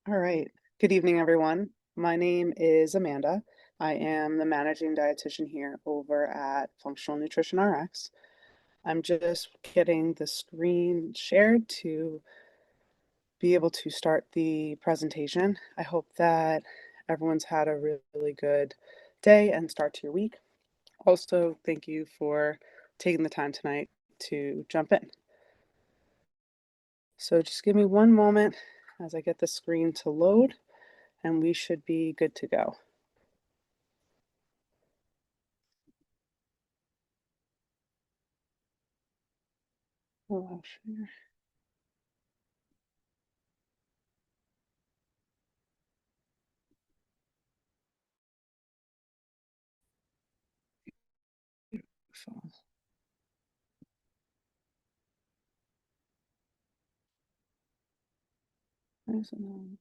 All right. Good evening, everyone. My name is Amanda. I am the managing dietitian here over at Functional Nutrition RX. I'm just getting the screen shared to be able to start the presentation. I hope that everyone's had a really good day and start to your week. Also, thank you for taking the time tonight to jump in. So just give me one moment as I get the screen to load, and we should be good to go. Allow share. Beautiful. There's another.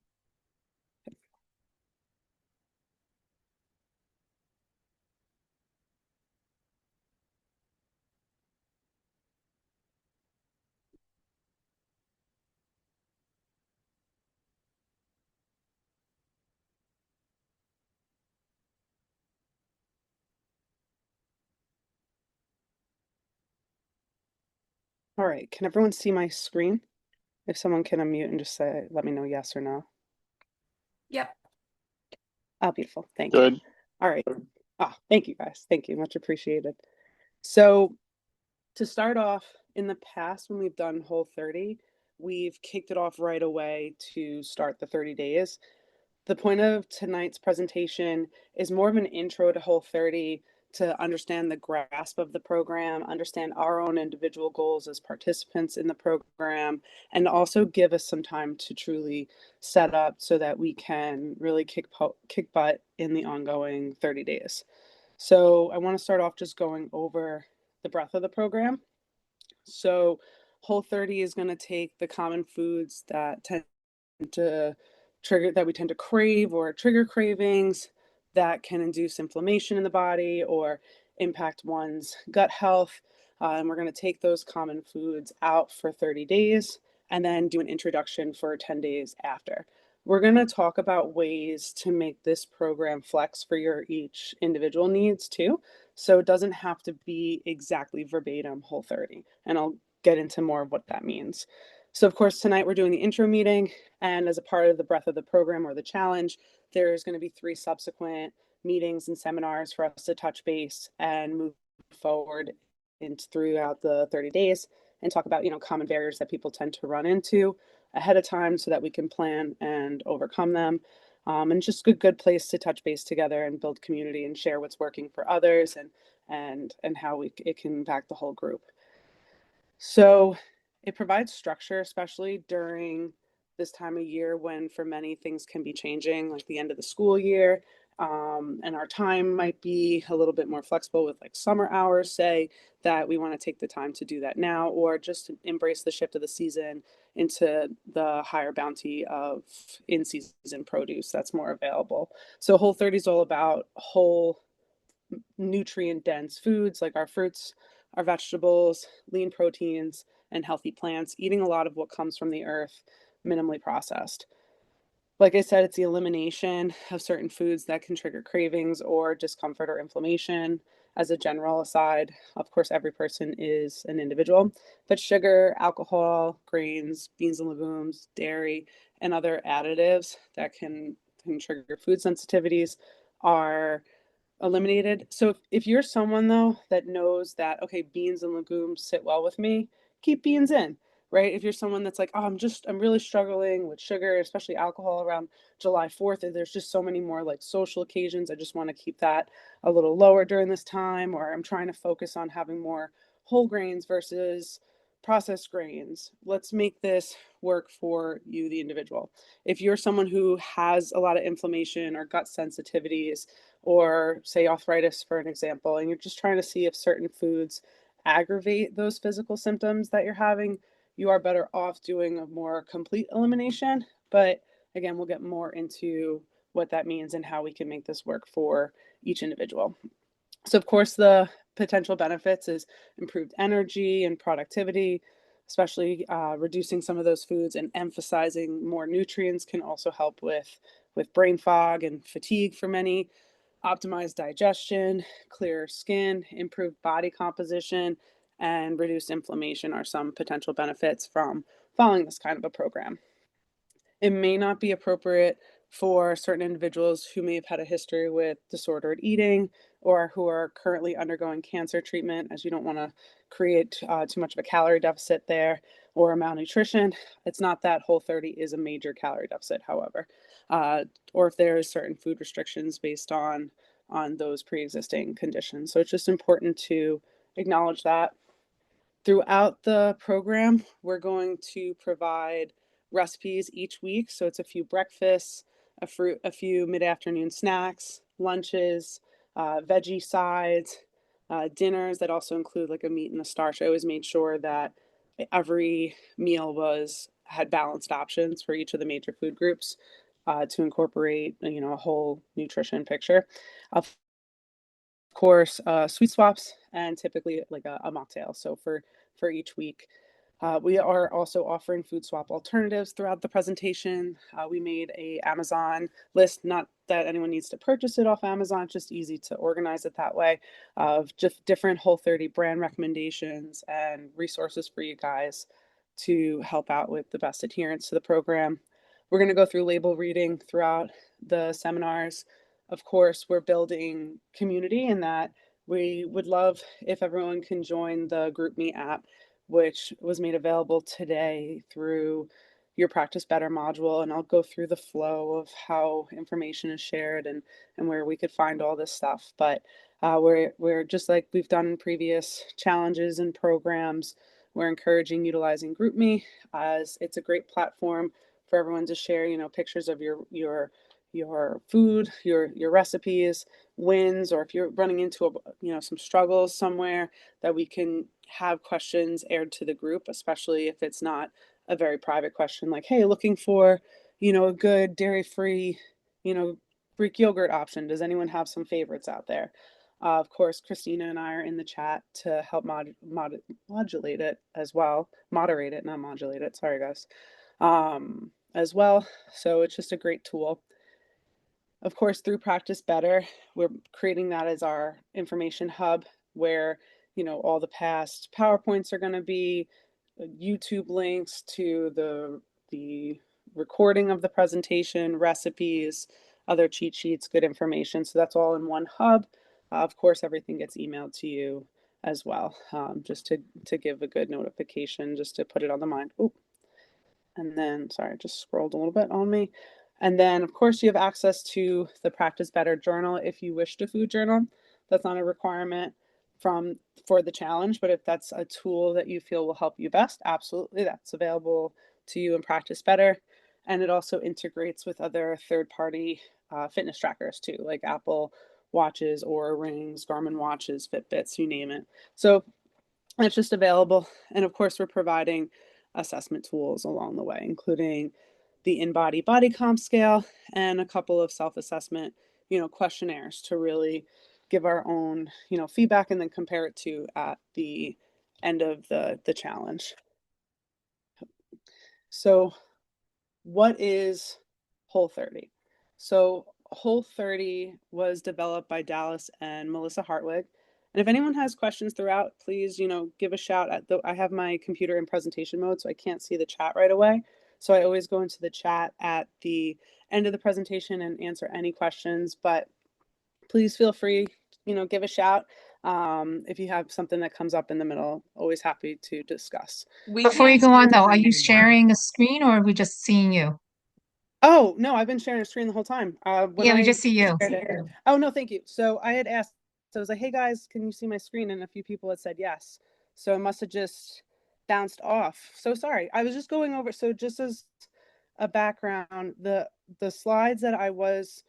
All right, can everyone see my screen? If someone can unmute and just say, let me know yes or no. Yep. Oh, beautiful. Thank you. Good. All right. Thank you guys. Thank you. Much appreciated. So to start off, in the past, when we've done Whole30, we've kicked it off right away to start the 30 days. The point of tonight's presentation is more of an intro to Whole30 to understand the grasp of the program, understand our own individual goals as participants in the program, and also give us some time to truly set up so that we can really kick butt in the ongoing 30 days. So I want to start off just going over the breadth of the program. So Whole30 is going to take the common foods that tend to that we tend to crave or trigger cravings that can induce inflammation in the body or impact one's gut health. And we're going to take those common foods out for 30 days and then do an introduction for 10 days after. We're going to talk about ways to make this program flex for your each individual needs too. So it doesn't have to be exactly verbatim Whole30. And I'll get into more of what that means. So of course, tonight we're doing the intro meeting, and as a part of the breadth of the program or the challenge, there's going to be 3 subsequent meetings and seminars for us to touch base and move forward throughout the 30 days and talk about, common barriers that people tend to run into ahead of time so that we can plan and overcome them. And just a good place to touch base together and build community and share what's working for others and how it can impact the whole group. So it provides structure, especially during this time of year when for many things can be changing, like the end of the school year. And our time might be a little bit more flexible with like summer hours, say that we want to take the time to do that now, or just embrace the shift of the season into the higher bounty of in season produce that's more available. So Whole30 is all about whole nutrient dense foods like our fruits, our vegetables, lean proteins, and healthy plants, eating a lot of what comes from the earth, minimally processed. Like I said, it's the elimination of certain foods that can trigger cravings or discomfort or inflammation. As a general aside, of course, every person is an individual, but sugar, alcohol, grains, beans and legumes, dairy, and other additives that can trigger food sensitivities are eliminated. So if you're someone though that knows that okay, beans and legumes sit well with me, keep beans in, right? If you're someone that's like, oh, I'm really struggling with sugar, especially alcohol around July 4th, and there's just so many more like social occasions. I just want to keep that a little lower during this time, or I'm trying to focus on having more whole grains versus processed grains. Let's make this work for you, the individual. If you're someone who has a lot of inflammation or gut sensitivities, or say arthritis, for an example, and you're just trying to see if certain foods aggravate those physical symptoms that you're having, you are better off doing a more complete elimination. But again, we'll get more into what that means and how we can make this work for each individual. So, of course, the potential benefits is improved energy and productivity, especially reducing some of those foods and emphasizing more nutrients can also help with brain fog and fatigue for many. Optimized digestion, clearer skin, improved body composition, and reduced inflammation are some potential benefits from following this kind of a program. It may not be appropriate for certain individuals who may have had a history with disordered eating or who are currently undergoing cancer treatment, as you don't want to create too much of a calorie deficit there, or malnutrition. It's not that Whole30 is a major calorie deficit, however, or if there is certain food restrictions based on those pre-existing conditions. So it's just important to acknowledge that. Throughout the program, we're going to provide recipes each week. So it's a few breakfasts, a few mid-afternoon snacks, lunches, veggie sides, dinners that also include like a meat and a starch. I always made sure that every meal had balanced options for each of the major food groups to incorporate, a whole nutrition picture. Of course, sweet swaps and typically like a mocktail. So for each week. We are also offering food swap alternatives throughout the presentation. We made a Amazon list, not that anyone needs to purchase it off Amazon, it's just easy to organize it that way, of just different Whole30 brand recommendations and resources for you guys to help out with the best adherence to the program. We're going to go through label reading throughout the seminars. Of course, we're building community in that we would love if everyone can join the GroupMe app, which was made available today through your Practice Better module. And I'll go through the flow of how information is shared and where we could find all this stuff. But we're just like we've done in previous challenges and programs, we're encouraging utilizing GroupMe as it's a great platform for everyone to share, pictures of your food, your recipes, wins, or if you're running into some struggles somewhere, that we can have questions aired to the group, especially if it's not a very private question like, hey, looking for a good dairy-free Greek yogurt option. Does anyone have some favorites out there? Of course, Christina and I are in the chat to help modulate it as well. Moderate it, not modulate it. Sorry, guys. As well. So it's just a great tool. Of course, through Practice Better, we're creating that as our information hub where, all the past PowerPoints are going to be, YouTube links to the recording of the presentation, recipes, other cheat sheets, good information. So that's all in one hub. Of course, everything gets emailed to you as well, just to give a good notification, just to put it on the mind. Ooh. And then, sorry, I just scrolled a little bit on me. And then, of course, you have access to the Practice Better journal if you wish to food journal. That's not a requirement for the challenge, but if that's a tool that you feel will help you best, absolutely, that's available to you in Practice Better. And it also integrates with other third-party fitness trackers too, like Apple Watches, Oura Rings, Garmin Watches, Fitbits, you name it. So it's just available. And of course, we're providing assessment tools along the way, including the in-body body comp scale and a couple of self-assessment, questionnaires to really give our own, feedback and then compare it to at the end of the challenge. So what is Whole30? So Whole30 was developed by Dallas and Melissa Hartwig. And if anyone has questions throughout, please, give a shout. I have my computer in presentation mode, so I can't see the chat right away. So I always go into the chat at the end of the presentation and answer any questions. But please feel free, give a shout. If you have something that comes up in the middle, always happy to discuss. Before you go on though, are you sharing a screen or are we just seeing you? Oh, no, I've been sharing a screen the whole time. When Yeah, we I just see you. shared it. Oh, no, thank you. So I had asked, so I was like, hey guys, can you see my screen? And a few people had said yes. So it must have just bounced off. So sorry. I was just going over. So just as a background, the slides that I was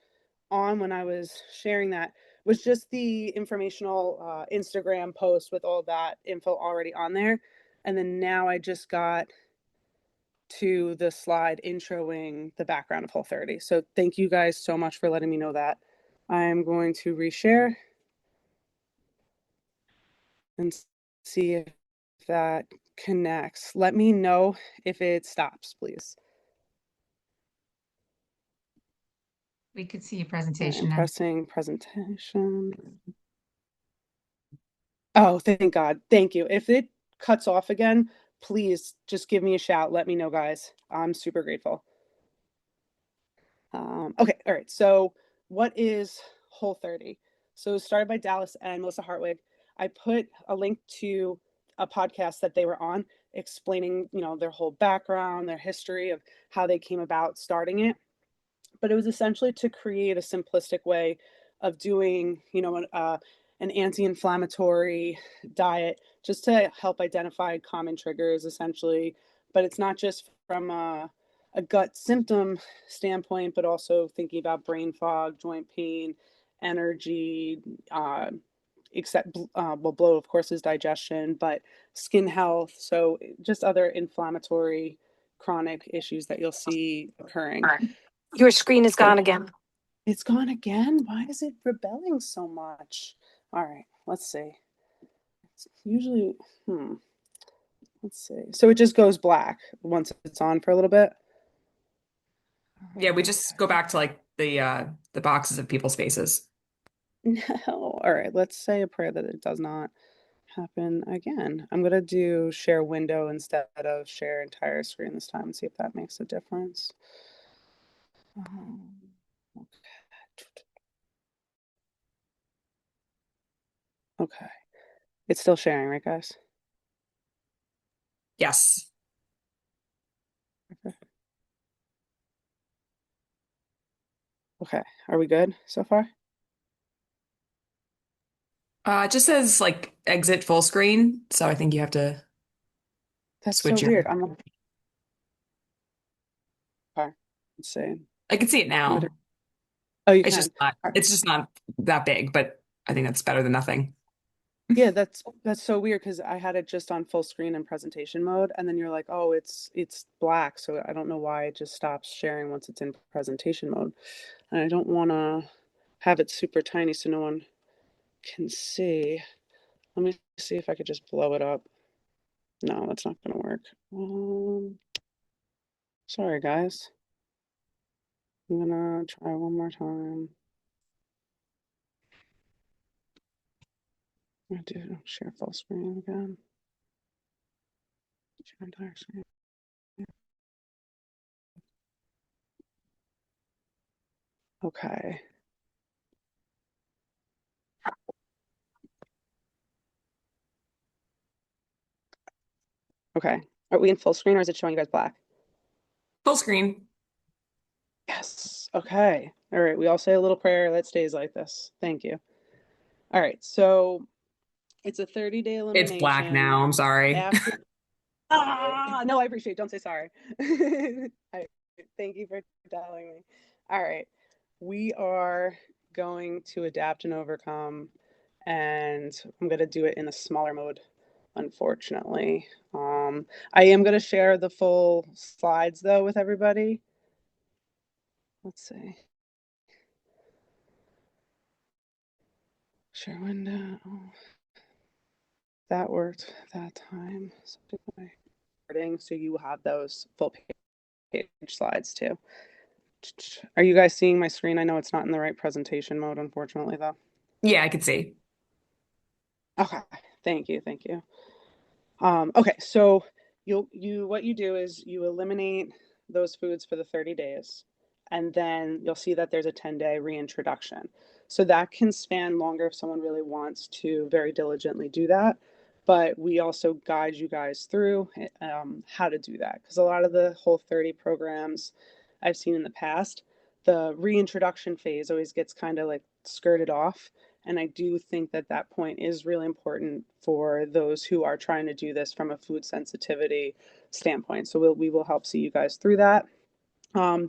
on when I was sharing that was just the informational Instagram post with all that info already on there. And then now I just got to the slide introing the background of Whole30. So thank you guys so much for letting me know that. I'm going to reshare and see if that connects. Let me know if it stops, please. We could see your All right, presentation I'm now. pressing presentation. Oh, thank God. Thank you. If it cuts off again, please just give me a shout. Let me know, guys. I'm super grateful. Okay, all right. So, what is Whole30? So, it was started by Dallas and Melissa Hartwig. I put a link to a podcast that they were on explaining, their whole background, their history of how they came about starting it. But it was essentially to create a simplistic way of doing, an anti-inflammatory diet just to help identify common triggers essentially. But it's not just from a gut symptom standpoint, but also thinking about brain fog, joint pain, energy, except well, bloat of course is digestion, but skin health, so just other inflammatory chronic issues that you'll see occurring. Your screen is So gone again. it's gone again. Why is it rebelling so much? All right, let's see. It's usually, let's see. So it just goes black once it's on for a little bit. Yeah, we just go back to like the boxes of people's faces. No. All right, let's say a prayer that it does not happen again. I'm gonna do share window instead of share entire screen this time and see if that makes a difference. Um, okay. It's still sharing, right, guys? Yes. Okay. Okay. Are we good so far? It just says like exit full screen, so I think you have to That's so switch your. weird. I'm like, okay. Let's see. I can see it I'm gonna. now. Oh, you It's can. just not. All right. It's just not that big, but I think that's better than nothing. Yeah, that's so weird because I had it just on full screen and presentation mode, and then you're like, oh, it's black, so I don't know why it just stops sharing once it's in presentation mode, and I don't want to have it super tiny so no one can see. Let me see if I could just blow it up. No, that's not gonna work. Sorry guys. I'm gonna try one more time. I do share full screen again. Share entire screen. Okay. Okay. Are we in full screen or is it showing you guys black? Full screen. Yes. Okay. All right. We all say a little prayer that stays like this. Thank you. All right. So it's a 30-day It's black elimination. now. I'm sorry. After, no, I appreciate it. Don't say sorry. I thank you for telling me. All right. We are going to adapt and overcome, and I'm going to do it in a smaller mode, unfortunately. I am going to share the full slides though with everybody. Let's see. Share window. That worked that time. So you have those full page slides too. Are you guys seeing my screen? I know it's not in the right presentation mode, unfortunately, though. Yeah, I could see. Okay, thank you, thank you. Okay, so what you do is you eliminate those foods for the 30 days, and then you'll see that there's a 10-day reintroduction. So that can span longer if someone really wants to very diligently do that. But we also guide you guys through how to do that because a lot of the Whole30 programs I've seen in the past, the reintroduction phase always gets kind of like skirted off. And I do think that that point is really important for those who are trying to do this from a food sensitivity standpoint. So we will help see you guys through that.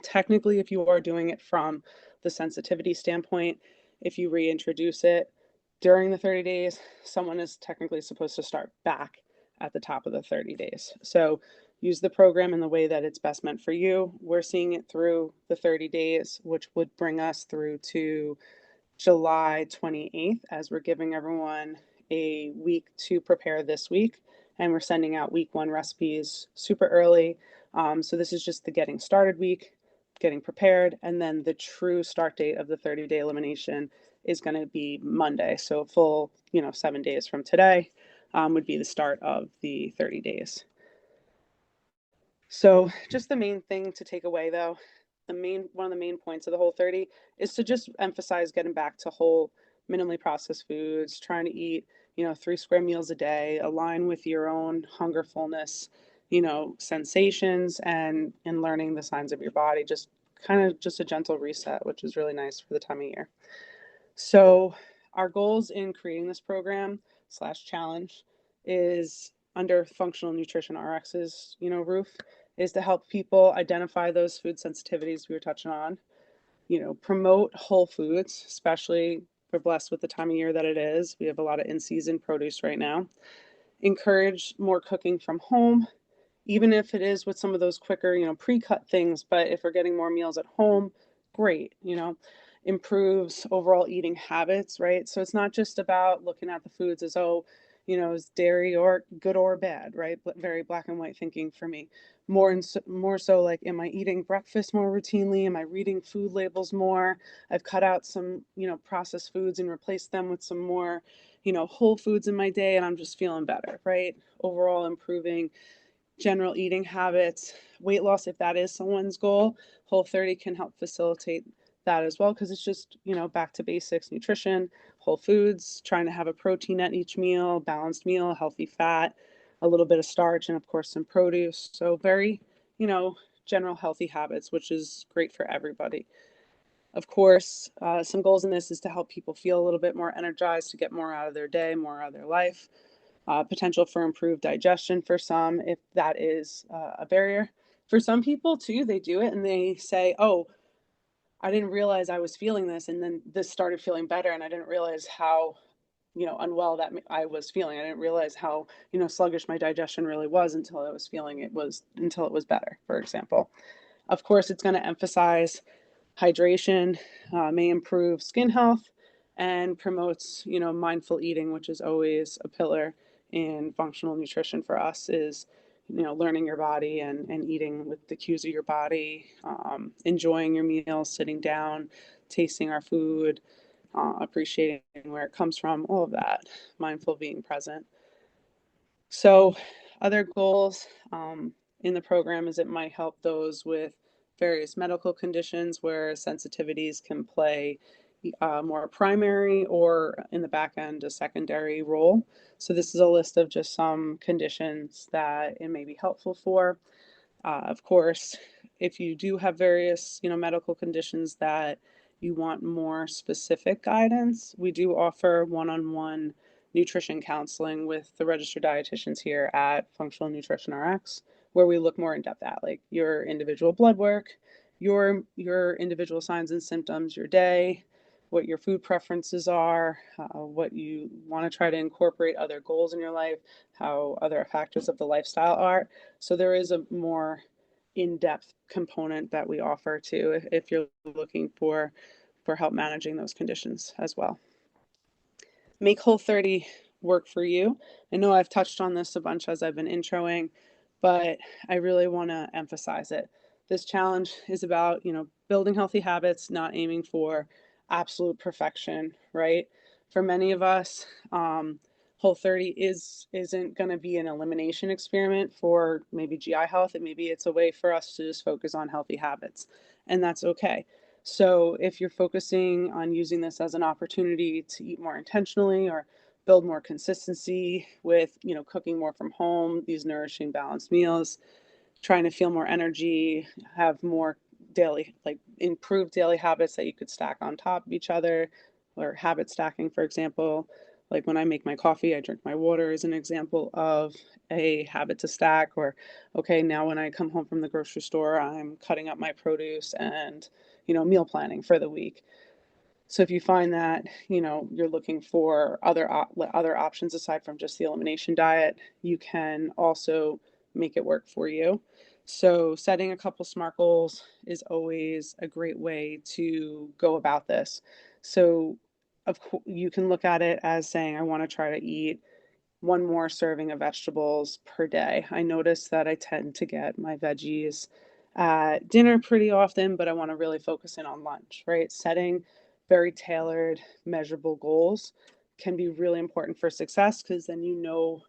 Technically, if you are doing it from the sensitivity standpoint, if you reintroduce it during the 30 days, someone is technically supposed to start back at the top of the 30 days. So use the program in the way that it's best meant for you. We're seeing it through the 30 days, which would bring us through to July 28th, as we're giving everyone a week to prepare this week. and we're sending out week 1 recipes super early. So this is just the getting started week, getting prepared, and then the true start date of the 30-day elimination is going to be Monday. So full, 7 days from today would be the start of the 30 days. So just the main thing to take away though, one of the main points of the Whole30 is to just emphasize getting back to whole, minimally processed foods, trying to eat, 3 square meals a day, align with your own hunger, fullness, sensations, and learning the signs of your body. Just kind of just a gentle reset, which is really nice for the time of year. So our goals in creating this program slash challenge is under Functional Nutrition RX's, roof, is to help people identify those food sensitivities we were touching on, promote whole foods, especially we're blessed with the time of year that it is. We have a lot of in-season produce right now. Encourage more cooking from home, even if it is with some of those quicker, pre-cut things. But if we're getting more meals at home, great, improves overall eating habits, right? So it's not just about looking at the foods as, oh, is dairy or good or bad, right? But very black and white thinking for me. More so like, am I eating breakfast more routinely? Am I reading food labels more? I've cut out some, processed foods and replaced them with some more, whole foods in my day, and I'm just feeling better, right? Overall improving general eating habits, weight loss, if that is someone's goal. Whole30 can help facilitate that as well, because it's just, back to basics: nutrition, whole foods, trying to have a protein at each meal, balanced meal, healthy fat, a little bit of starch, and of course some produce. So very, general healthy habits, which is great for everybody. Of course, some goals in this is to help people feel a little bit more energized, to get more out of their day, more out of their life. Potential for improved digestion for some, if that is a barrier. For some people too, they do it and they say, oh, I didn't realize I was feeling this, and then this started feeling better, and I didn't realize how, unwell that I was feeling. I didn't realize how, sluggish my digestion really was until until it was better, for example. Of course, it's going to emphasize hydration, may improve skin health, and promotes, mindful eating, which is always a pillar in functional nutrition for us, is, learning your body and eating with the cues of your body, enjoying your meals, sitting down, tasting our food, appreciating where it comes from, all of that, mindful being present. So other goals in the program is it might help those with various medical conditions where sensitivities can play more primary, or in the back end a secondary role. So this is a list of just some conditions that it may be helpful for. Of course, if you do have various, medical conditions that you want more specific guidance, we do offer one-on-one nutrition counseling with the registered dietitians here at Functional Nutrition RX, where we look more in depth at like your individual blood work, your individual signs and symptoms, your day, what your food preferences are, what you want to try to incorporate other goals in your life, how other factors of the lifestyle are. So there is a more in-depth component that we offer too, if you're looking for help managing those conditions as well. Make Whole30 work for you. I know I've touched on this a bunch as I've been introing, but I really want to emphasize it. This challenge is about, building healthy habits, not aiming for absolute perfection, right? For many of us, Whole30 isn't going to be an elimination experiment for maybe GI health, and maybe it's a way for us to just focus on healthy habits, and that's okay. So if you're focusing on using this as an opportunity to eat more intentionally or build more consistency with, cooking more from home, these nourishing balanced meals, trying to feel more energy, have more daily, like improved daily habits that you could stack on top of each other, or habit stacking, for example. Like when I make my coffee, I drink my water as an example of a habit to stack. Or, okay, now when I come home from the grocery store, I'm cutting up my produce and, meal planning for the week. So if you find that, you're looking for other options aside from just the elimination diet, you can also make it work for you. So setting a couple SMART goals is always a great way to go about this. So you can look at it as saying, I want to try to eat one more serving of vegetables per day. I notice that I tend to get my veggies at dinner pretty often, but I want to really focus in on lunch, right? Setting very tailored, measurable goals can be really important for success because then you know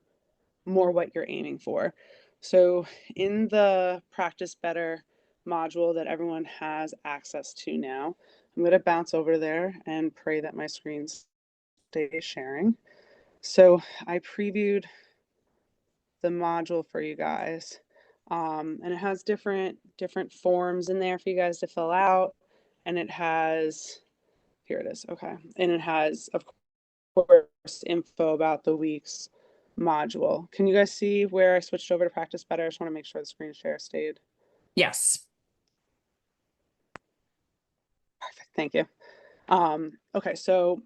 more what you're aiming for. So, in the Practice Better module that everyone has access to now, I'm going to bounce over there and pray that my screen stays sharing. So, I previewed the module for you guys. And it has different forms in there for you guys to fill out. And it has, here it is, okay. And it has, of course, info about the week's module. Can you guys see where I switched over to Practice Better? I just want to make sure the screen share stayed. Yes. Perfect, thank you. Okay, so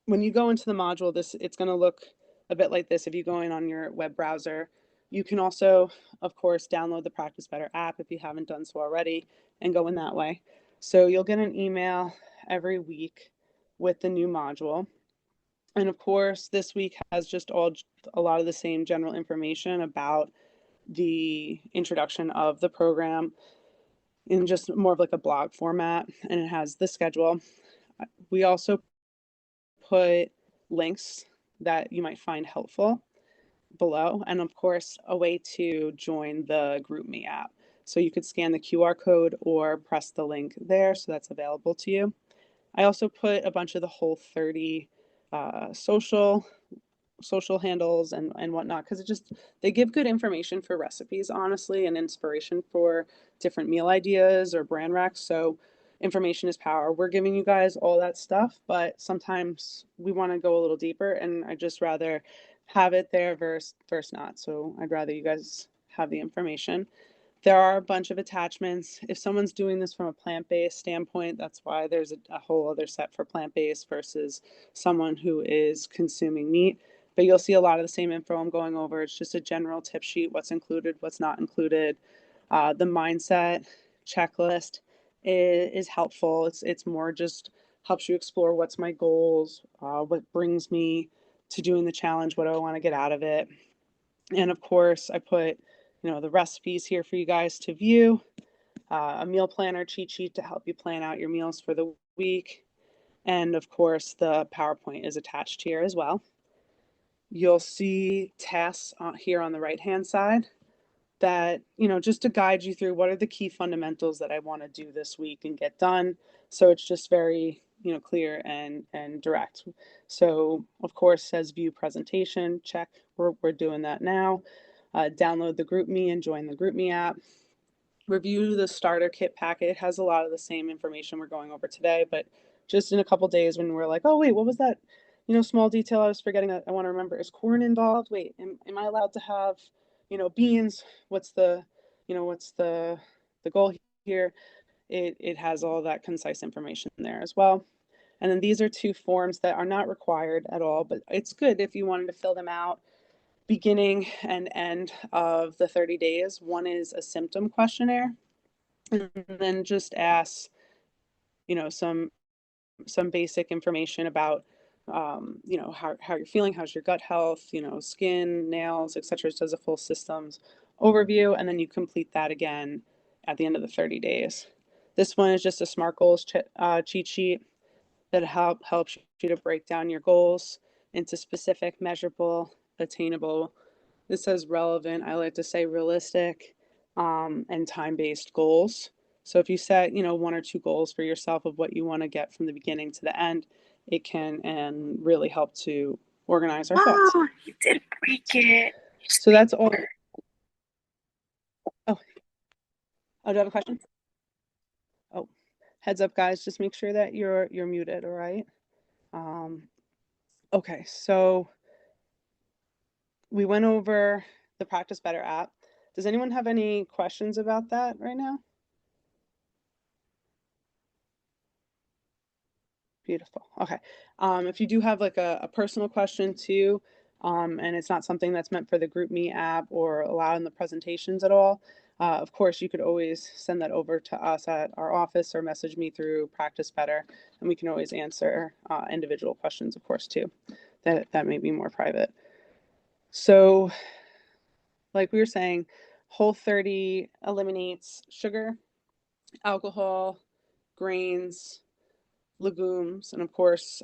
when you go into the module, it's going to look a bit like this if you go in on your web browser. You can also, of course, download the Practice Better app if you haven't done so already and go in that way. So you'll get an email every week with the new module. And of course, this week has just a lot of the same general information about the introduction of the program in just more of like a blog format, and it has the schedule. We also put links that you might find helpful below, and of course, a way to join the GroupMe app. So you could scan the QR code or press the link there, so that's available to you. I also put a bunch of the Whole30 social handles and whatnot because they give good information for recipes, honestly, and inspiration for different meal ideas or brand recs. So information is power. We're giving you guys all that stuff, but sometimes we want to go a little deeper, and I just rather have it there versus not. So I'd rather you guys have the information. There are a bunch of attachments. If someone's doing this from a plant-based standpoint, that's why there's a whole other set for plant-based versus someone who is consuming meat. But you'll see a lot of the same info I'm going over. It's just a general tip sheet, what's included, what's not included. The mindset checklist is helpful. It's more just helps you explore what's my goals, what brings me to doing the challenge, what do I want to get out of it. And of course, I put the recipes here for you guys to view, a meal planner cheat sheet to help you plan out your meals for the week. And of course, the PowerPoint is attached here as well. You'll see tasks here on the right-hand side that, just to guide you through what are the key fundamentals that I want to do this week and get done. So it's just very, clear and direct. So of course says view presentation, check, we're doing that now. Download the GroupMe and join the GroupMe app. Review the starter kit packet. It has a lot of the same information we're going over today, but just in a couple days when we're like, oh wait, what was that small detail I was forgetting that I want to remember? Is corn involved? Wait, am I allowed to have beans? What's the goal here? It has all that concise information there as well. And then these are two forms that are not required at all, but it's good if you wanted to fill them out beginning and end of the 30 days. One is a symptom questionnaire, and then just asks, some basic information about, how you're feeling, how's your gut health, skin, nails, etc. It does a full systems overview, and then you complete that again at the end of the 30 days. This one is just a SMART goals cheat sheet that helps you to break down your goals into specific, measurable, attainable. This says relevant. I like to say realistic, and time-based goals. So if you set, one or two goals for yourself of what you want to get from the beginning to the end, it can and really help to organize our thoughts. Oh, you did break it. So that's all. Oh, do you have a question? Oh, heads up, guys. Just make sure that you're muted. All right. Okay. So we went over the Practice Better app. Does anyone have any questions about that right now? Beautiful. Okay. If you do have like a personal question too, and it's not something that's meant for the GroupMe app or allowed in the presentations at all, of course, you could always send that over to us at our office or message me through Practice Better, and we can always answer individual questions, of course, too. That may be more private. So, like we were saying, Whole30 eliminates sugar, alcohol, grains, legumes, and of course,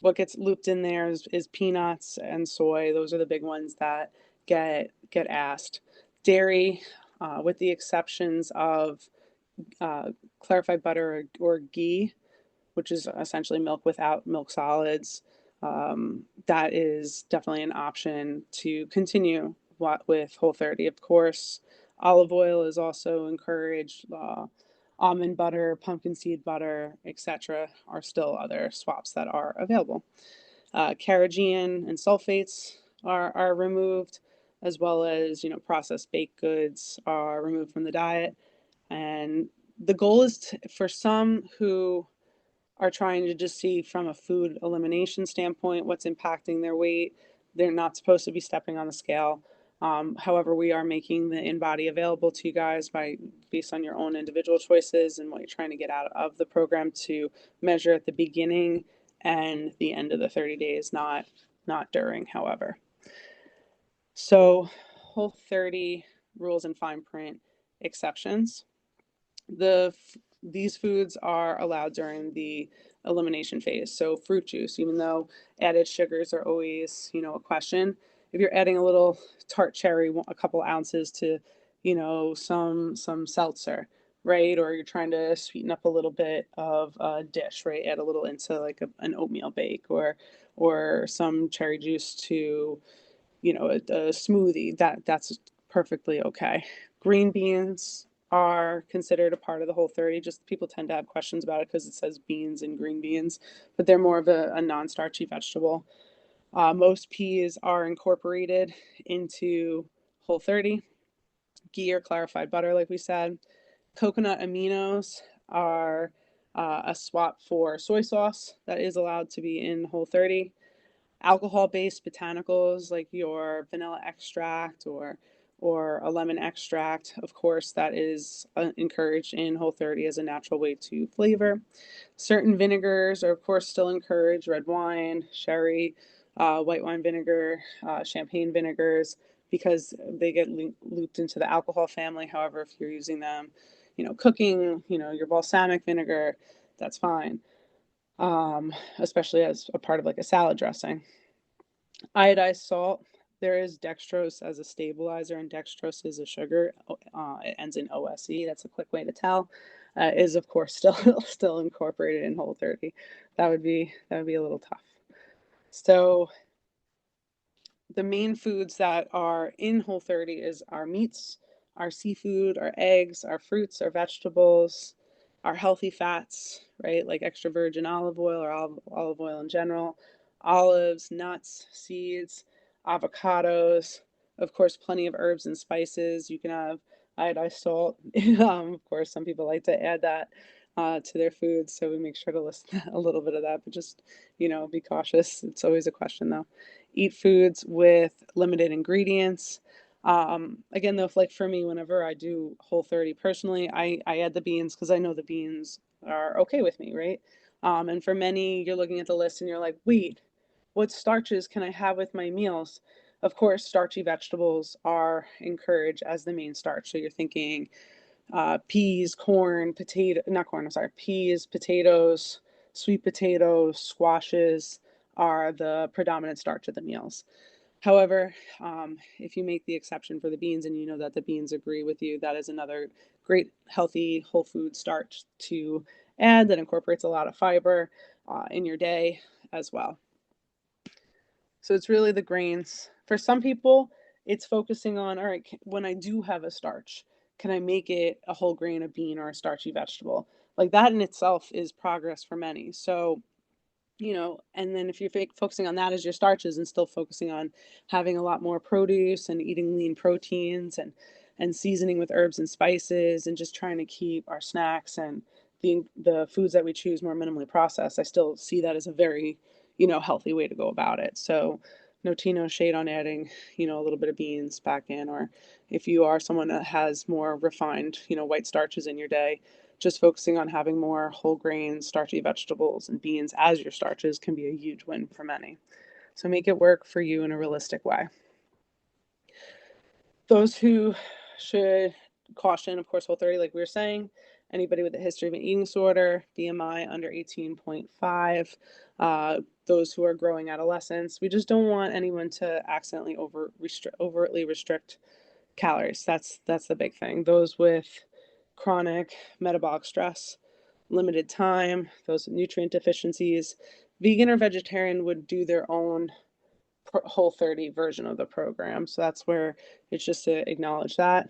what gets looped in there is peanuts and soy. Those are the big ones that get asked. Dairy, with the exceptions of clarified butter or ghee, which is essentially milk without milk solids. That is definitely an option to continue with Whole30. Of course, olive oil is also encouraged. Almond butter, pumpkin seed butter, etc., are still other swaps that are available. Carrageenan and sulfates are removed, as well as processed baked goods are removed from the diet. And the goal is for some who are trying to just see from a food elimination standpoint what's impacting their weight. They're not supposed to be stepping on the scale. However, we are making the InBody available to you guys based on your own individual choices and what you're trying to get out of the program to measure at the beginning and the end of the 30 days, not during, however. So Whole30 rules and fine print exceptions. These foods are allowed during the elimination phase. So fruit juice, even though added sugars are always, a question, if you're adding a little tart cherry, a couple ounces to, some seltzer, right? Or you're trying to sweeten up a little bit of a dish, right? Add a little into like an oatmeal bake or some cherry juice to, a smoothie. That's perfectly okay. Green beans are considered a part of the Whole30. Just people tend to have questions about it because it says beans and green beans, but they're more of a non-starchy vegetable. Most peas are incorporated into Whole30. Ghee or clarified butter, like we said. Coconut aminos are a swap for soy sauce that is allowed to be in Whole30. Alcohol-based botanicals like your vanilla extract or a lemon extract, of course, that is encouraged in Whole30 as a natural way to flavor. Certain vinegars are, of course, still encouraged: red wine, sherry, white wine vinegar, champagne vinegars, because they get looped into the alcohol family. However, if you're using them, cooking, your balsamic vinegar, that's fine, especially as a part of like a salad dressing. Iodized salt. There is dextrose as a stabilizer, and dextrose is a sugar. It ends in OSE. That's a quick way to tell. Is of course still incorporated in Whole30. That would be a little tough. So the main foods that are in Whole30 is our meats, our seafood, our eggs, our fruits, our vegetables, our healthy fats, right? Like extra virgin olive oil or olive oil in general, olives, nuts, seeds, avocados, of course, plenty of herbs and spices. You can have iodized salt. Of course, some people like to add that to their foods, so we make sure to list a little bit of that, but just, be cautious. It's always a question though. Eat foods with limited ingredients. Again, though, like for me, whenever I do Whole30 personally, I add the beans because I know the beans are okay with me, right? And for many, you're looking at the list and you're like, wait, what starches can I have with my meals? Of course, starchy vegetables are encouraged as the main starch. So you're thinking peas, corn, not corn, I'm sorry, peas, potatoes, sweet potatoes, squashes are the predominant starch of the meals. However, if you make the exception for the beans and you know that the beans agree with you, that is another great, healthy, whole food starch to add that incorporates a lot of fiber in your day as well. So it's really the grains. For some people, it's focusing on, all right, when I do have a starch, can I make it a whole grain, a bean, or a starchy vegetable? Like that in itself is progress for many. So, and then if you're focusing on that as your starches and still focusing on having a lot more produce and eating lean proteins and seasoning with herbs and spices and just trying to keep our snacks and the foods that we choose more minimally processed, I still see that as a very, healthy way to go about it. So no tea, no shade on adding, a little bit of beans back in, or if you are someone that has more refined, white starches in your day, just focusing on having more whole grains, starchy vegetables, and beans as your starches can be a huge win for many. So make it work for you in a realistic way. Those who should caution, of course, Whole30, like we were saying, anybody with a history of an eating disorder, BMI under 18.5, those who are growing adolescents. We just don't want anyone to accidentally overtly restrict calories. That's the big thing. Those with chronic metabolic stress, limited time, those with nutrient deficiencies, vegan or vegetarian would do their own Whole30 version of the program. So that's where it's just to acknowledge that.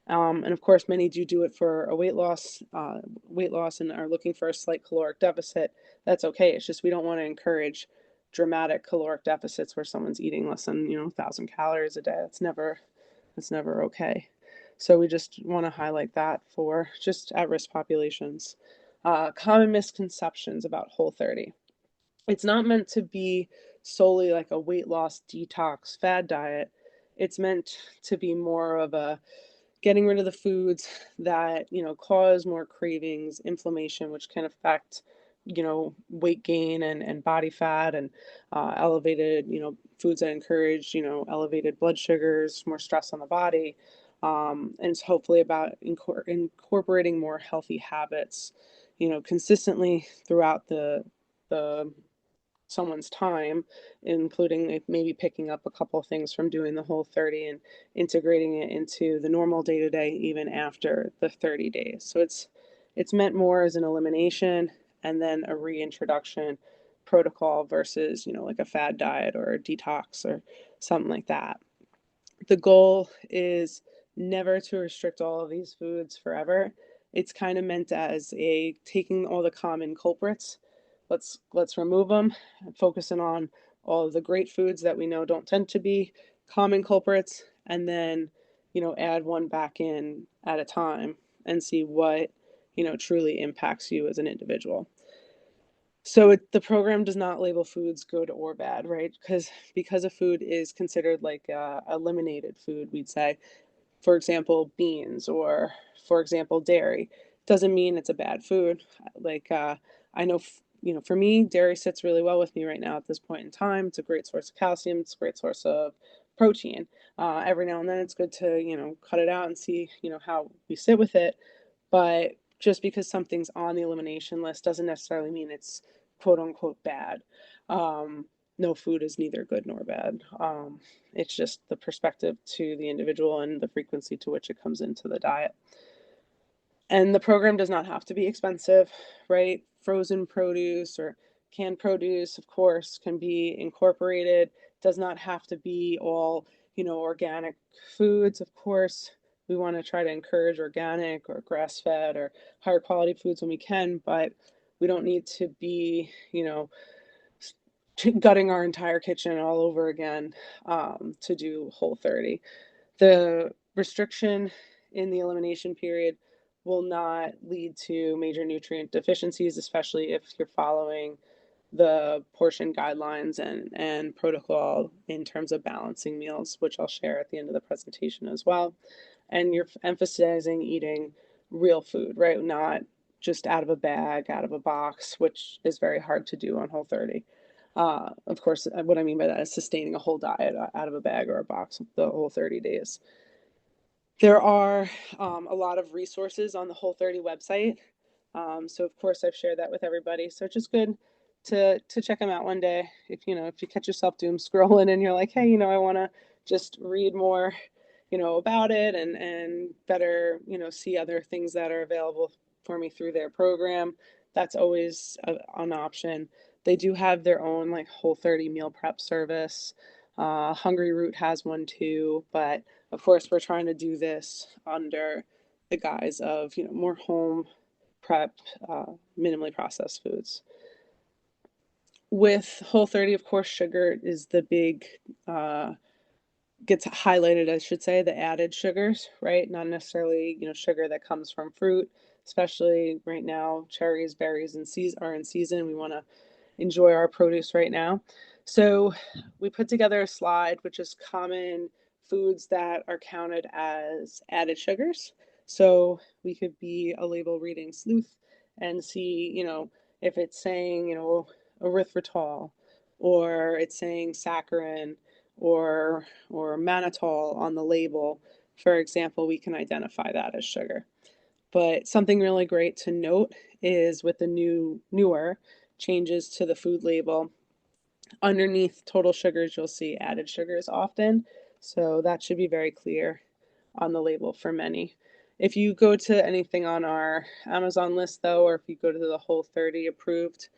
And of course, many do it for a weight loss, and are looking for a slight caloric deficit. That's okay. It's just we don't want to encourage dramatic caloric deficits where someone's eating less than 1,000 calories a day. That's never okay. So we just want to highlight that for just at-risk populations. Common misconceptions about Whole30. It's not meant to be solely like a weight loss detox fad diet. It's meant to be more of a getting rid of the foods that cause more cravings, inflammation, which can affect weight gain and body fat, and elevated foods that encourage elevated blood sugars, more stress on the body, and it's hopefully about incorporating more healthy habits consistently throughout the someone's time, including maybe picking up a couple of things from doing the Whole30 and integrating it into the normal day to day, even after the 30 days. So it's meant more as an elimination and then a reintroduction protocol versus, like a fad diet or a detox or something like that. The goal is never to restrict all of these foods forever. It's kind of meant as a taking all the common culprits, let's remove them, focusing on all of the great foods that we know don't tend to be common culprits, and then add one back in at a time and see what truly impacts you as an individual. So the program does not label foods good or bad, right? Because a food is considered like eliminated food, we'd say, for example, beans, or for example, dairy, doesn't mean it's a bad food. Like I know, for me, dairy sits really well with me right now at this point in time. It's a great source of calcium. It's a great source of protein. Every now and then, it's good to cut it out and see how we sit with it. But just because something's on the elimination list doesn't necessarily mean it's quote unquote bad. No food is neither good nor bad. It's just the perspective to the individual and the frequency to which it comes into the diet. And the program does not have to be expensive, right? Frozen produce or canned produce, of course, can be incorporated. Does not have to be all, organic foods. Of course, we want to try to encourage organic or grass-fed or higher quality foods when we can, but we don't need to be, gutting our entire kitchen all over again to do Whole30. The restriction in the elimination period will not lead to major nutrient deficiencies, especially if you're following the portion guidelines and protocol in terms of balancing meals, which I'll share at the end of the presentation as well. And you're emphasizing eating real food, right? Not just out of a bag, out of a box, which is very hard to do on Whole30. Of course, what I mean by that is sustaining a whole diet out of a bag or a box the whole 30 days. There are a lot of resources on the Whole30 website. So of course I've shared that with everybody. So it's just good to check them out one day. If you catch yourself doom scrolling and you're like, hey, I want to just read more, about it and better, see other things that are available for me through their program. That's always an option. They do have their own like Whole30 meal prep service. Hungry Root has one too, but of course, we're trying to do this under the guise of, more home prep, minimally processed foods. With Whole30, of course, sugar is the big, gets highlighted, I should say, the added sugars, right? Not necessarily, sugar that comes from fruit, especially right now, cherries, berries, are in season. We want to enjoy our produce right now. So we put together a slide, which is common foods that are counted as added sugars. So we could be a label reading sleuth and see, if it's saying, erythritol or it's saying saccharin or mannitol on the label, for example, we can identify that as sugar. But something really great to note is with the newer changes to the food label, underneath total sugars, you'll see added sugars often. So that should be very clear on the label for many. If you go to anything on our Amazon list, though, or if you go to the Whole30 approved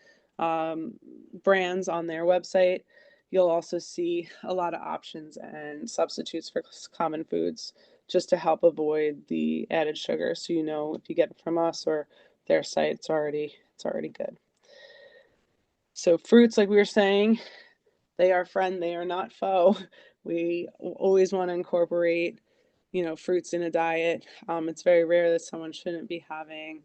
brands on their website, you'll also see a lot of options and substitutes for common foods just to help avoid the added sugar. So you know if you get it from us or their site, it's already good. So fruits, like we were saying, they are friend, they are not foe. We always want to incorporate, fruits in a diet. It's very rare that someone shouldn't be having,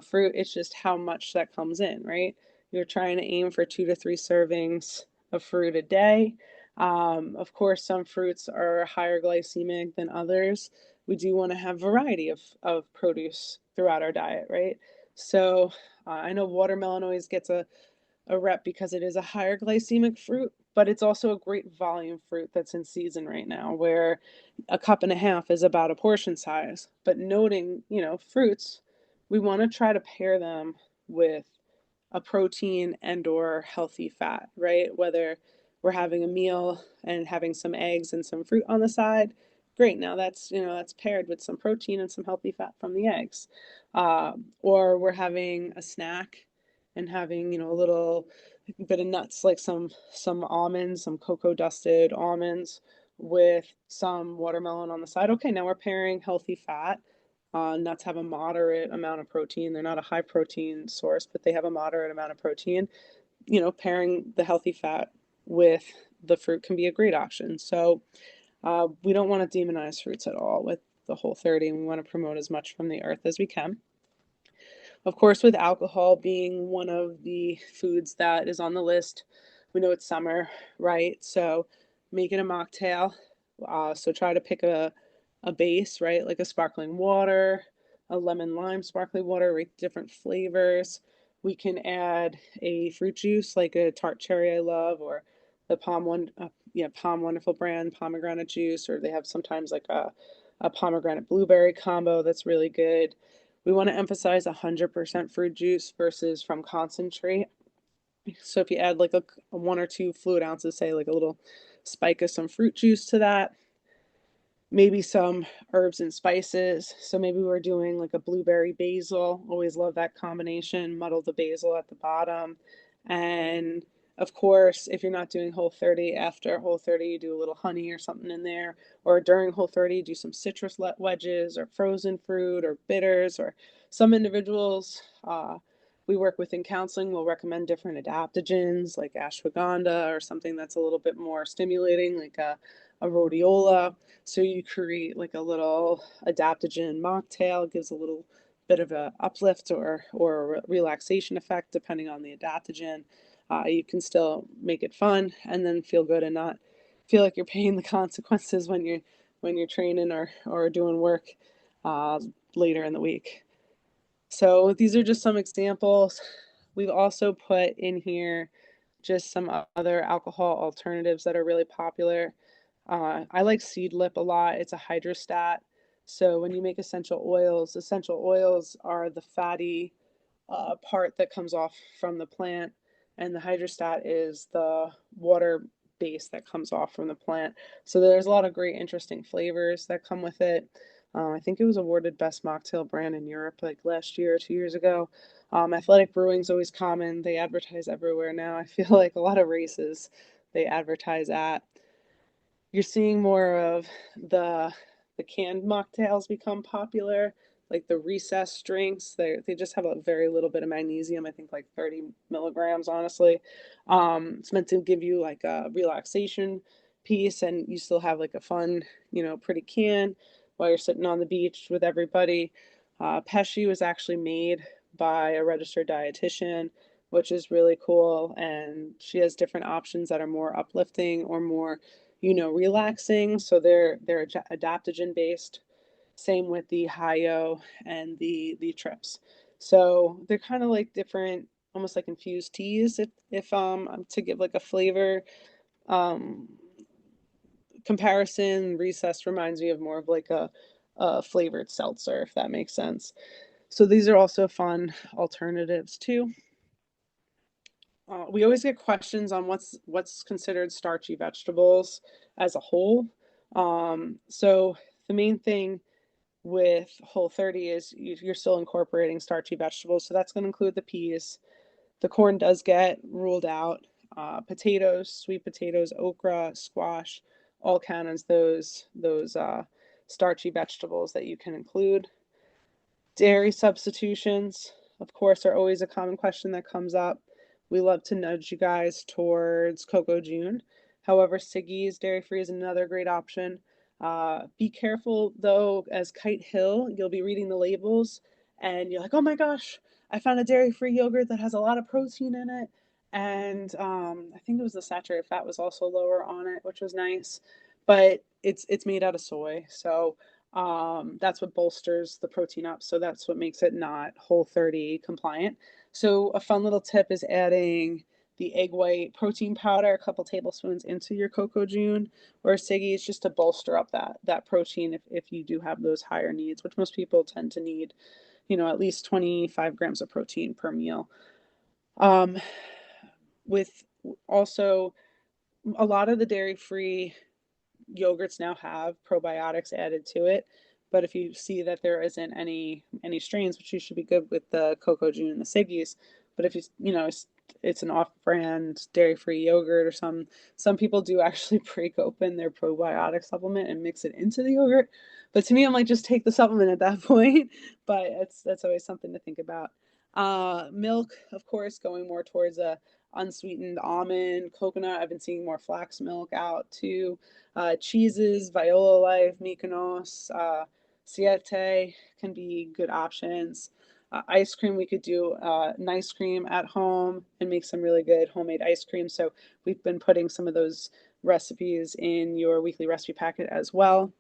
fruit. It's just how much that comes in, right? You're trying to aim for 2 to 3 servings of fruit a day. Of course, some fruits are higher glycemic than others. We do want to have variety of produce throughout our diet, right? So I know watermelon always gets a rep because it is a higher glycemic fruit, but it's also a great volume fruit that's in season right now, where a cup and a half is about a portion size. But noting, fruits, we want to try to pair them with a protein and or healthy fat, right? Whether we're having a meal and having some eggs and some fruit on the side, great. Now that's paired with some protein and some healthy fat from the eggs. Or we're having a snack and having, a little bit of nuts, like some almonds, some cocoa dusted almonds with some watermelon on the side. Okay, now we're pairing healthy fat. Nuts have a moderate amount of protein. They're not a high protein source, but they have a moderate amount of protein. Pairing the healthy fat with the fruit can be a great option. So we don't want to demonize fruits at all with the Whole30, and we want to promote as much from the earth as we can. Of course, with alcohol being one of the foods that is on the list, we know it's summer, right? So make it a mocktail. So try to pick a base, right? Like a sparkling water, a lemon lime sparkling water, right? Different flavors. We can add a fruit juice like a tart cherry I love, or the Palm Wonderful brand pomegranate juice, or they have sometimes like a pomegranate blueberry combo that's really good. We want to emphasize 100% fruit juice versus from concentrate. So if you add like a 1 or 2 fluid ounces, say like a little spike of some fruit juice to that, maybe some herbs and spices. So maybe we're doing like a blueberry basil. Always love that combination. Muddle the basil at the bottom. And of course, if you're not doing Whole30, after Whole30, you do a little honey or something in there. Or during Whole30, do some citrus wedges or frozen fruit or bitters. Or some individuals we work with in counseling will recommend different adaptogens like ashwagandha or something that's a little bit more stimulating, like a rhodiola. So you create like a little adaptogen mocktail, gives a little bit of a uplift or relaxation effect depending on the adaptogen. You can still make it fun and then feel good and not feel like you're paying the consequences when you're training or doing work uh, later in the week. So these are just some examples. We've also put in here just some other alcohol alternatives that are really popular. I like seed lip a lot. It's a hydrostat. So when you make essential oils are the fatty part that comes off from the plant, and the hydrostat is the water base that comes off from the plant. So there's a lot of great, interesting flavors that come with it. I think it was awarded best mocktail brand in Europe like last year or 2 years ago. Athletic brewing's always common. They advertise everywhere now. I feel like a lot of races they advertise at. You're seeing more of the canned mocktails become popular, like the recess drinks. They just have a very little bit of magnesium. I think like 30 milligrams, honestly. It's meant to give you like a relaxation piece, and you still have like a fun, pretty can while you're sitting on the beach with everybody. Pesci was actually made by a registered dietitian, which is really cool, and she has different options that are more uplifting or more relaxing. So they're adaptogen based. Same with the Hyo and the trips. So they're kind of like different almost like infused teas if to give like a flavor um comparison. Recess reminds me of more of like a flavored seltzer, if that makes sense. So these are also fun alternatives too. We always get questions on what's considered starchy vegetables as a whole. So the main thing with Whole30 is you're still incorporating starchy vegetables, so that's going to include the peas. The corn does get ruled out. Potatoes, sweet potatoes, okra, squash, all count as those starchy vegetables that you can include. Dairy substitutions, of course, are always a common question that comes up. We love to nudge you guys towards Cocoa June. However, Siggy's dairy free is another great option. Be careful though, as Kite Hill, you'll be reading the labels and you're like, oh my gosh, I found a dairy free yogurt that has a lot of protein in it. And I think it was the saturated fat was also lower on it, which was nice. But it's made out of soy. So that's what bolsters the protein up. So that's what makes it not Whole30 compliant. So a fun little tip is adding the egg white protein powder, a couple tablespoons into your Cocoa June or Siggy's just to bolster up that protein if you do have those higher needs, which most people tend to need, at least 25 grams of protein per meal. With also a lot of the dairy free yogurts now have probiotics added to it. But if you see that there isn't any strains, which you should be good with the Cocoa June and the Siggy's, but if it's an off-brand dairy-free yogurt or some people do actually break open their probiotic supplement and mix it into the yogurt. But to me, I'm like, just take the supplement at that point. But that's always something to think about. Milk, of course, going more towards a unsweetened almond, coconut. I've been seeing more flax milk out too. Cheeses, Viola Life, Mykonos, Siete can be good options. Ice cream, we could do an ice cream at home and make some really good homemade ice cream. So we've been putting some of those recipes in your weekly recipe packet as well.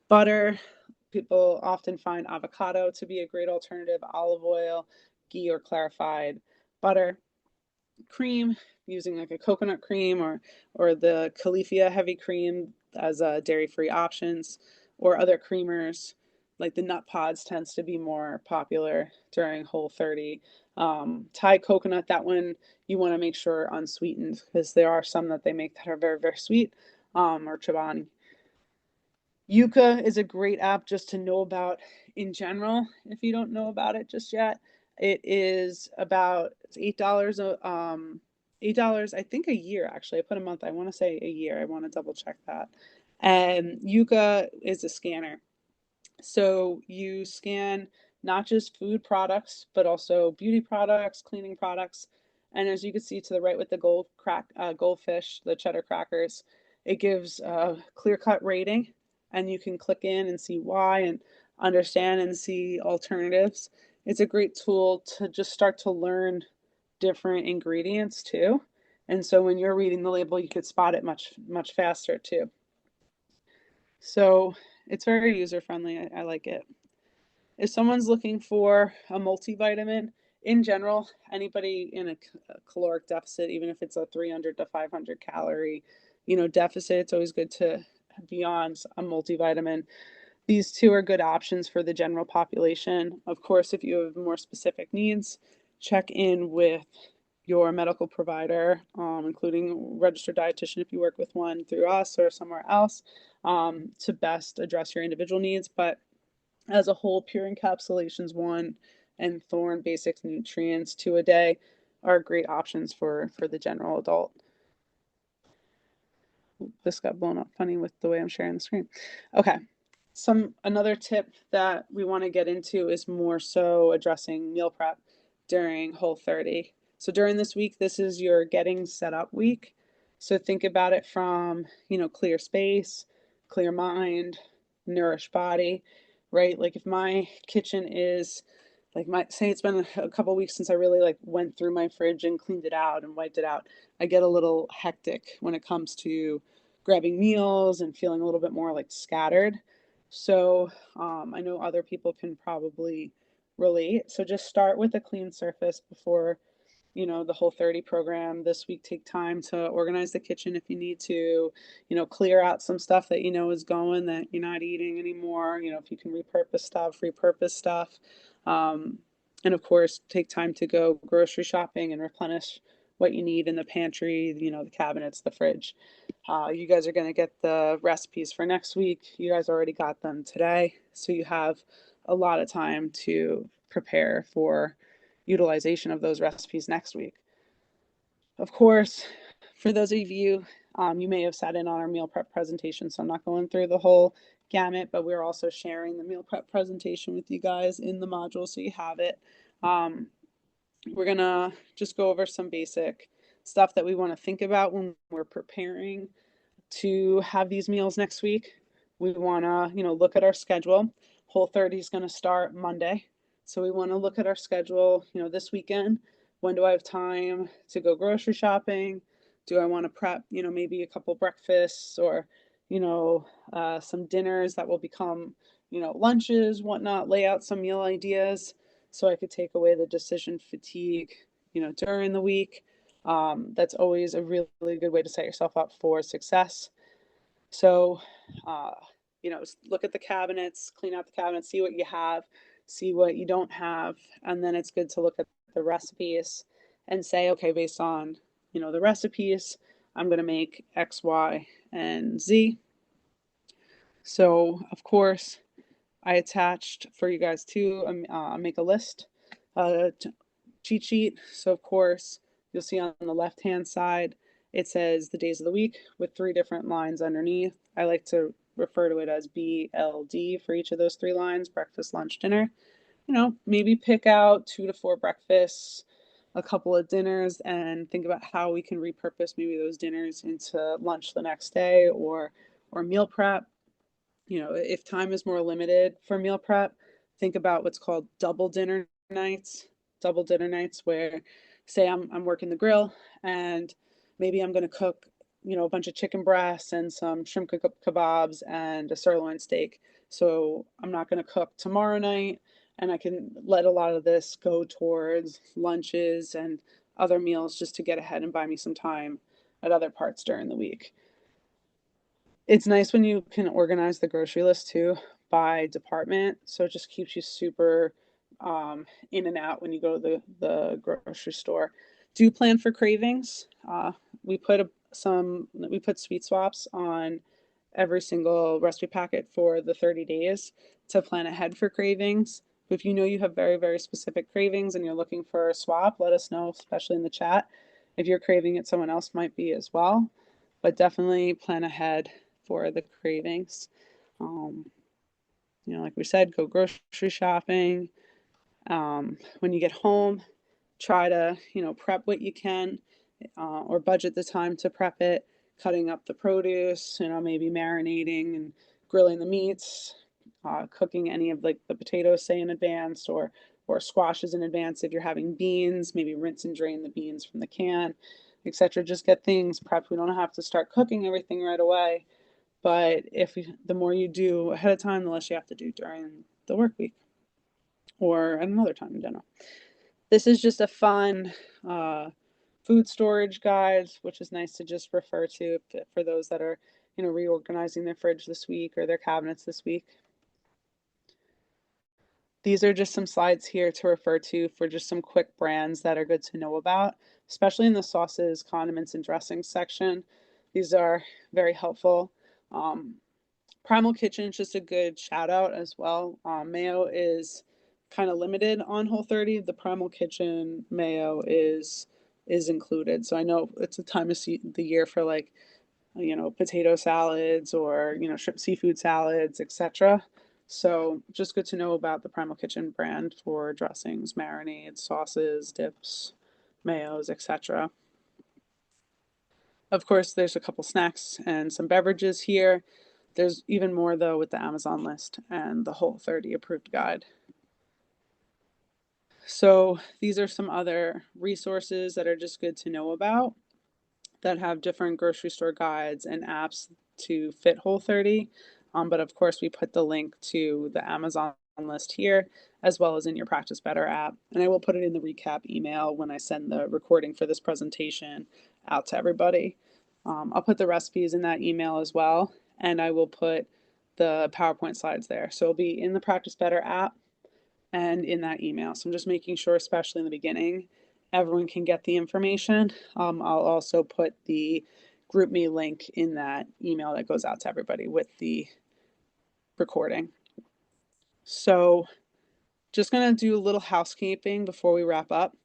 Butter, people often find avocado to be a great alternative, olive oil, ghee, or clarified butter. Cream, using like a coconut cream or the Califia heavy cream as dairy-free options, or other creamers like the nut pods tends to be more popular during Whole30. Thai coconut, that one you want to make sure unsweetened because there are some that they make that are very, very sweet, or Chobani. Yuka is a great app just to know about in general if you don't know about it just yet. It is about $8 $8 I think a year actually. I put a month, I want to say a year. I want to double check that. And Yuka is a scanner. So you scan not just food products, but also beauty products, cleaning products. And as you can see to the right with the goldfish, the cheddar crackers, it gives a clear-cut rating, and you can click in and see why and understand and see alternatives. It's a great tool to just start to learn different ingredients too. And so when you're reading the label, you could spot it much, much faster too. So it's very user friendly. I like it. If someone's looking for a multivitamin, in general, anybody in a caloric deficit, even if it's a 300 to 500 calorie, deficit, it's always good to be on a multivitamin. These two are good options for the general population. Of course, if you have more specific needs, check in with your medical provider, including registered dietitian if you work with one through us or somewhere else, to best address your individual needs. But as a whole, pure encapsulations 1 and Thorne basic nutrients 2 a day are great options for the general adult. This got blown up funny with the way I'm sharing the screen. Okay. Another tip that we want to get into is more so addressing meal prep during Whole30. So during this week, this is your getting set up week. So think about it from, clear space, clear mind, nourished body, right? Like if my kitchen is like say it's been a couple weeks since I really like went through my fridge and cleaned it out and wiped it out. I get a little hectic when it comes to grabbing meals and feeling a little bit more like scattered. So I know other people can probably relate. So just start with a clean surface before the Whole30 program this week. Take time to organize the kitchen if you need to, clear out some stuff that is going that you're not eating anymore. If you can repurpose stuff. Um, and of course, take time to go grocery shopping and replenish what you need in the pantry, the cabinets, the fridge. You guys are going to get the recipes for next week. You guys already got them today. So you have a lot of time to prepare for utilization of those recipes next week. Of course, for those of you, you may have sat in on our meal prep presentation, so I'm not going through the whole gamut, but we're also sharing the meal prep presentation with you guys in the module, so you have it. We're gonna just go over some basic stuff that we want to think about when we're preparing to have these meals next week. We want to, look at our schedule. Whole30 is going to start Monday. So we want to look at our schedule, this weekend. When do I have time to go grocery shopping? Do I want to prep, maybe a couple breakfasts or, some dinners that will become, lunches, whatnot, lay out some meal ideas so I could take away the decision fatigue, during the week. That's always a really, really good way to set yourself up for success. So, uh, look at the cabinets, clean out the cabinets, see what you have, see what you don't have, and then it's good to look at the recipes and say, okay, based on the recipes, I'm going to make X, Y, and Z. So, of course, I attached for you guys to make a list, cheat sheet. So of course, you'll see on the left-hand side, it says the days of the week with 3 different lines underneath. I like to refer to it as BLD for each of those 3 lines: breakfast, lunch, dinner. Maybe pick out 2 to 4 breakfasts, a couple of dinners, and think about how we can repurpose maybe those dinners into lunch the next day or meal prep. If time is more limited for meal prep, think about what's called double dinner nights. Double dinner nights where, say, I'm working the grill and maybe I'm going to cook, a bunch of chicken breasts and some shrimp kebabs and a sirloin steak. So I'm not going to cook tomorrow night, and I can let a lot of this go towards lunches and other meals just to get ahead and buy me some time at other parts during the week. It's nice when you can organize the grocery list too by department, so it just keeps you super in and out when you go to the grocery store. Do plan for cravings. We put sweet swaps on every single recipe packet for the 30 days to plan ahead for cravings. If you know you have very, very specific cravings and you're looking for a swap, let us know, especially in the chat. If you're craving it, someone else might be as well. But definitely plan ahead for the cravings. Like we said, go grocery shopping. When you get home, try to, prep what you can, or budget the time to prep it, cutting up the produce, maybe marinating and grilling the meats, cooking any of like the potatoes, say, in advance, or squashes in advance. If you're having beans, maybe rinse and drain the beans from the can, etc. Just get things prepped. We don't have to start cooking everything right away, but the more you do ahead of time, the less you have to do during the work week or at another time in general. This is just a fun food storage guide, which is nice to just refer to for those that are, reorganizing their fridge this week or their cabinets this week. These are just some slides here to refer to for just some quick brands that are good to know about, especially in the sauces, condiments, and dressings section. These are very helpful. Primal Kitchen is just a good shout out as well. Mayo is kind of limited on Whole30. The Primal Kitchen mayo is included. So I know it's a time of the year for like, potato salads or, shrimp seafood salads, etc. So just good to know about the Primal Kitchen brand for dressings, marinades, sauces, dips, mayos, etc. Of course, there's a couple snacks and some beverages here. There's even more though with the Amazon list and the Whole30 approved guide. So these are some other resources that are just good to know about that have different grocery store guides and apps to fit Whole30. But of course, we put the link to the Amazon list here, as well as in your Practice Better app. And I will put it in the recap email when I send the recording for this presentation out to everybody. I'll put the recipes in that email as well, and I will put the PowerPoint slides there. So it'll be in the Practice Better app and in that email. So I'm just making sure, especially in the beginning, everyone can get the information. I'll also put the GroupMe link in that email that goes out to everybody with the recording. So just going to do a little housekeeping before we wrap up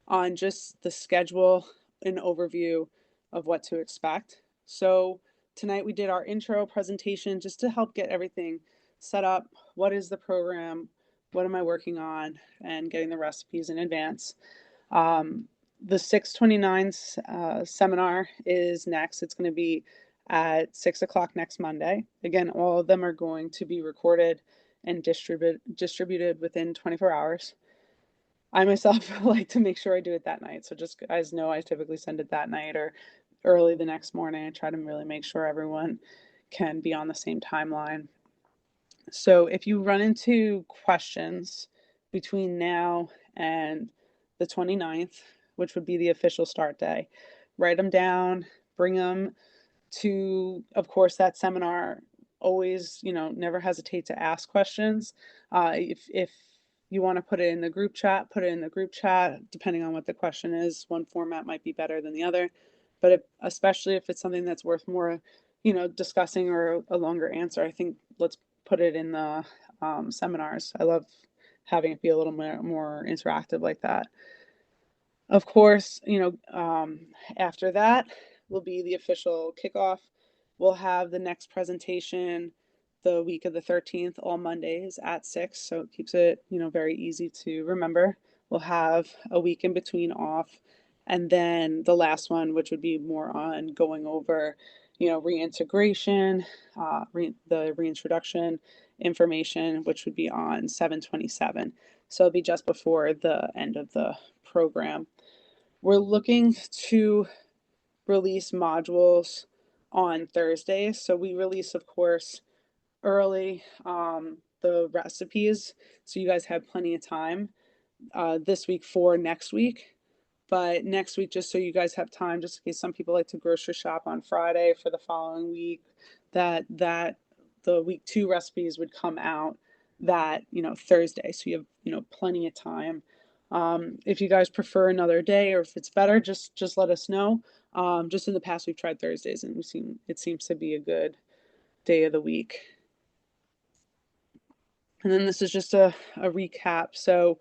on just the schedule and overview of what to expect. So tonight we did our intro presentation just to help get everything set up. What is the program? What am I working on? And getting the recipes in advance. The 629 seminar is next. It's going to be at 6 o'clock next Monday. Again, all of them are going to be recorded and distributed within 24 hours. I myself like to make sure I do it that night. So just guys know I typically send it that night or early the next morning. I try to really make sure everyone can be on the same timeline. So if you run into questions between now and the 29th, which would be the official start day, write them down, bring them to, of course, that seminar. Always, never hesitate to ask questions. If you want to put it in the group chat, put it in the group chat, depending on what the question is. One format might be better than the other, but especially if it's something that's worth more, discussing or a longer answer, I think let's put it in the seminars. I love having it be a little more interactive like that. Of course, after that will be the official kickoff. We'll have the next presentation the week of the 13th, all Mondays at 6. So it keeps it, very easy to remember. We'll have a week in between off. And then the last one, which would be more on going over, reintegration, the reintroduction information, which would be on 7/27. So it'll be just before the end of the program. We're looking to release modules on Thursdays. So we release, of course, early the recipes. So you guys have plenty of time this week for next week. But next week, just so you guys have time, just in case some people like to grocery shop on Friday for the following week, that the week 2 recipes would come out that, Thursday. So you have, plenty of time. If you guys prefer another day or if it's better, just let us know. Just in the past, we've tried Thursdays and it seems to be a good day of the week. And then this is just a recap. So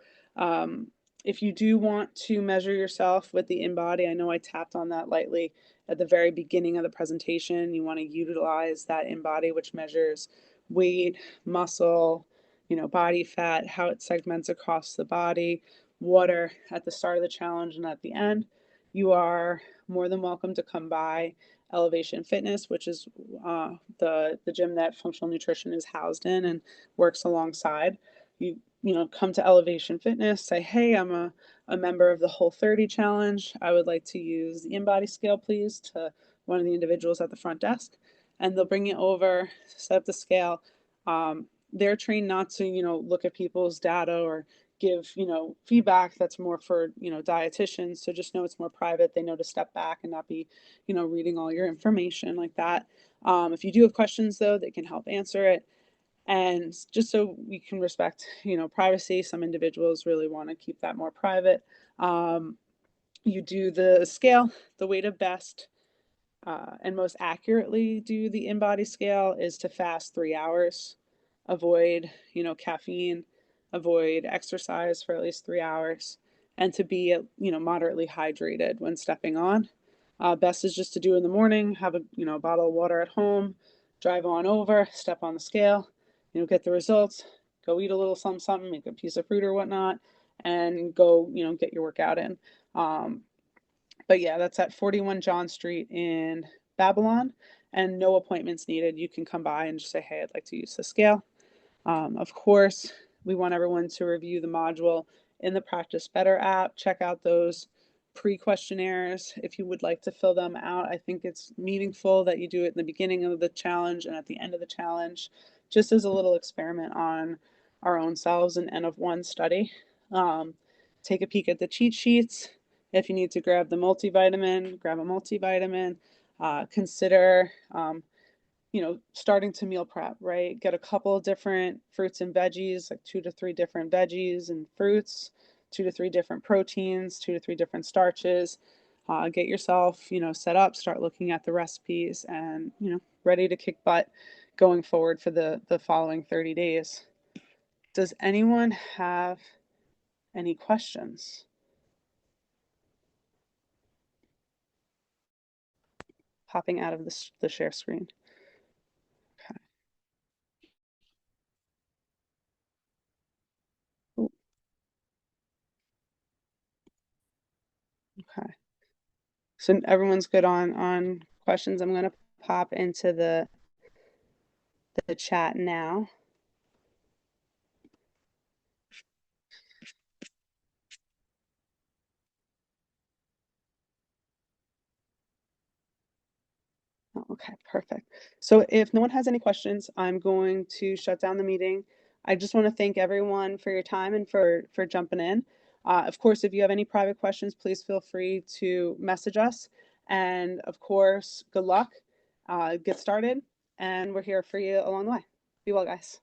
if you do want to measure yourself with the InBody, I know I tapped on that lightly at the very beginning of the presentation. You want to utilize that InBody, which measures weight, muscle, body fat, how it segments across the body, water at the start of the challenge and at the end. You are more than welcome to come by Elevation Fitness, which is the gym that Functional Nutrition is housed in and works alongside. You come to Elevation Fitness, say, hey, I'm a member of the Whole30 challenge. I would like to use the InBody scale, please, to one of the individuals at the front desk. And they'll bring you over, set up the scale. They're trained not to, look at people's data or give, feedback. That's more for, dietitians. So just know it's more private. They know to step back and not be, reading all your information like that. If you do have questions, though, they can help answer it. And just so we can respect, privacy, some individuals really want to keep that more private. You do the scale, the way to best and most accurately do the InBody scale is to fast 3 hours, avoid, caffeine, avoid exercise for at least 3 hours, and to be, moderately hydrated when stepping on. Best is just to do in the morning, have a bottle of water at home, drive on over, step on the scale, get the results, go eat a little something, make a piece of fruit or whatnot, and go, get your workout in. But yeah, that's at 41 John Street in Babylon, and no appointments needed. You can come by and just say, hey, I'd like to use the scale. Of course, we want everyone to review the module in the Practice Better app. Check out those pre-questionnaires if you would like to fill them out. I think it's meaningful that you do it in the beginning of the challenge and at the end of the challenge, just as a little experiment on our own selves an N of 1 study. Take a peek at the cheat sheets. If you need to grab the multivitamin, grab a multivitamin. Consider starting to meal prep, right? Get a couple of different fruits and veggies, like 2 to 3 different veggies and fruits, 2 to 3 different proteins, 2 to 3 different starches. Get yourself, set up, start looking at the recipes and, ready to kick butt going forward for the following 30 days. Does anyone have any questions? Popping out of the share screen. Okay. Ooh, okay. So everyone's good on questions. I'm going to pop into the chat now. Oh, okay, perfect. So if no one has any questions, I'm going to shut down the meeting. I just want to thank everyone for your time and for jumping in. Of course, if you have any private questions, please feel free to message us. And of course, good luck. Get started, and we're here for you along the way. Be well, guys.